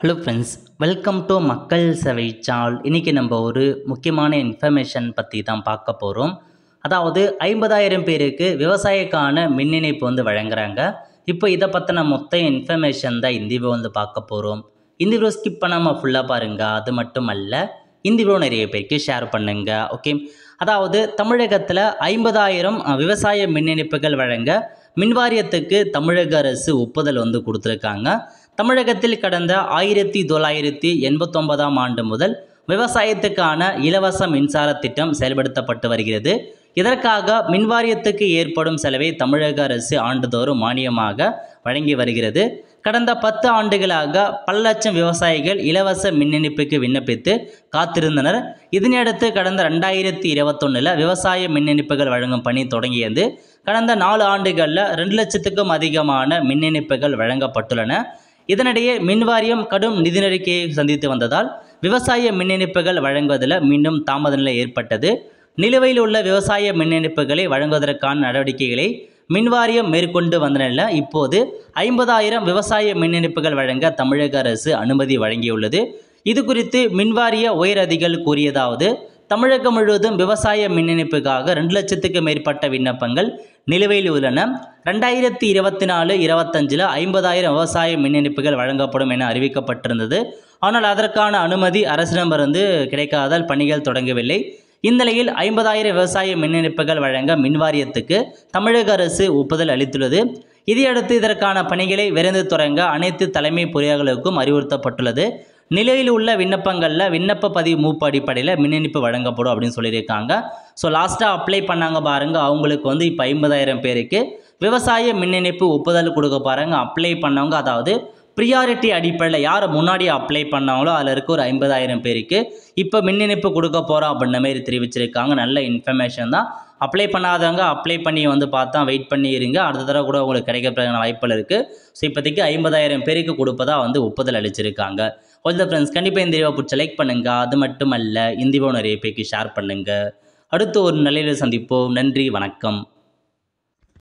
Hello friends, welcome to மக்கள் சேவை channel. இன்றைக்கி நம்ம ஒரு முக்கியமான இன்ஃபர்மேஷன் பற்றி தான் பார்க்க போகிறோம். அதாவது 50,000 பேருக்கு விவசாயக்கான மின் இணைப்பு வழங்குறாங்க. இப்போ இதை பற்றின மொத்த இன்ஃபர்மேஷன் தான் இந்த வீடியோ பார்க்க போகிறோம். இந்த வீடியோ ஸ்கிப் பண்ணாமல் ஃபுல்லாக பாருங்கள். அது மட்டும் அல்ல, இந்த வீடியோ நிறைய பேருக்கு ஷேர் பண்ணுங்க. ஓகே, அதாவது தமிழகத்தில் 50,000 விவசாய மின் இணைப்புகள் வழங்க மின் வாரியத்துக்கு தமிழக அரசு ஒப்புதல் கொடுத்துருக்காங்க. தமிழகத்தில் கடந்த 1989ஆம் ஆண்டு முதல் விவசாயத்துக்கான இலவச மின்சார திட்டம் செயல்படுத்தப்பட்டு வருகிறது. இதற்காக மின்வாரியத்துக்கு ஏற்படும் செலவை தமிழக அரசு ஆண்டுதோறும் மானியமாக வழங்கி வருகிறது. கடந்த 10 ஆண்டுகளாக பல லட்சம் விவசாயிகள் இலவச மின் இணைப்புக்கு விண்ணப்பித்து காத்திருந்தனர். இதனையடுத்து கடந்த 2021 விவசாய மின் இணைப்புகள் வழங்கும் பணி தொடங்கியது. கடந்த 4 ஆண்டுகளில் 2 லட்சத்துக்கும் அதிகமான மின் இணைப்புகள் வழங்கப்பட்டுள்ளன. இதனிடையே மின்வாரியம் கடும் நிதி நெருக்கடியை சந்தித்து வந்ததால் விவசாய மின் இணைப்புகள் வழங்குவதில் மீண்டும் தாமத நிலை ஏற்பட்டது. நிலுவையில் உள்ள விவசாய மின் இணைப்புகளை வழங்குவதற்கான நடவடிக்கைகளை மின்வாரியம் மேற்கொண்டு வந்த நிலையில் இப்போது 50,000 விவசாய மின் இணைப்புகள் வழங்க தமிழக அரசு அனுமதி வழங்கியுள்ளது. இது குறித்து மின்வாரிய உயர் அதிகாரிகள் கூறியதாவது: தமிழகம் முழுவதும் விவசாய மின் இணைப்புக்காக 2 லட்சத்துக்கு மேற்பட்ட விண்ணப்பங்கள் நிலுவையில் உள்ளன. 2024-25 50,000 விவசாய மின் இணைப்புகள் வழங்கப்படும் என அறிவிக்கப்பட்டிருந்தது. ஆனால் அதற்கான அனுமதி அரசிடமிருந்து கிடைக்காததால் பணிகள் தொடங்கவில்லை. இந்நிலையில் 50,000 விவசாய மின் இணைப்புகள் வழங்க மின்வாரியத்துக்கு தமிழக அரசு ஒப்புதல் அளித்துள்ளது. இதையடுத்து இதற்கான பணிகளை விரைந்து தொடங்க அனைத்து தலைமை பொறியாளர்களுக்கும் அறிவுறுத்தப்பட்டுள்ளது. நிலையில் உள்ள விண்ணப்பங்களில் விண்ணப்ப பதிவு மூப்பு அடிப்படையில் மின் இணைப்பு வழங்கப்படும் அப்படின்னு சொல்லியிருக்காங்க. ஸோ லாஸ்ட்டாக அப்ளை பண்ணாங்க பாருங்கள், அவங்களுக்கு இப்போ 50,000 பேருக்கு விவசாய மின் இணைப்பு ஒப்புதல் கொடுக்க பாருங்க. அப்ளை பண்ணவங்க, அதாவது ப்ரியாரிட்டி அடிப்படையில் யார் முன்னாடி அப்ளை பண்ணாங்களோ அதில் இருக்க ஒரு 50,000 பேருக்கு இப்போ மின் இணைப்பு கொடுக்க போகிறோம் அப்படின்ற மாதிரி தெரிவிச்சிருக்காங்க. நல்ல இன்ஃபர்மேஷன் தான். அப்ளை பண்ணாதவங்க அப்ளை பண்ணி பார்த்தா வெயிட் பண்ணி இருங்க. அடுத்த தடவை கூட உங்களுக்கு கிடைக்கிறதுக்கான வாய்ப்புகள் இருக்குது. ஸோ இப்போதைக்கு 50,000 பேருக்கு கொடுப்பதா ஒப்புதல் அளிச்சிருக்காங்க. ஓகே ஃப்ரெண்ட்ஸ், கண்டிப்பாக இந்த வீடியோ பிடிச்ச லைக் பண்ணுங்கள். அது மட்டும் அல்ல, இந்த வீடியோ நிறைய பேருக்கு ஷேர் பண்ணுங்கள். அடுத்து ஒரு நல்ல சந்திப்போம். நன்றி, வணக்கம்.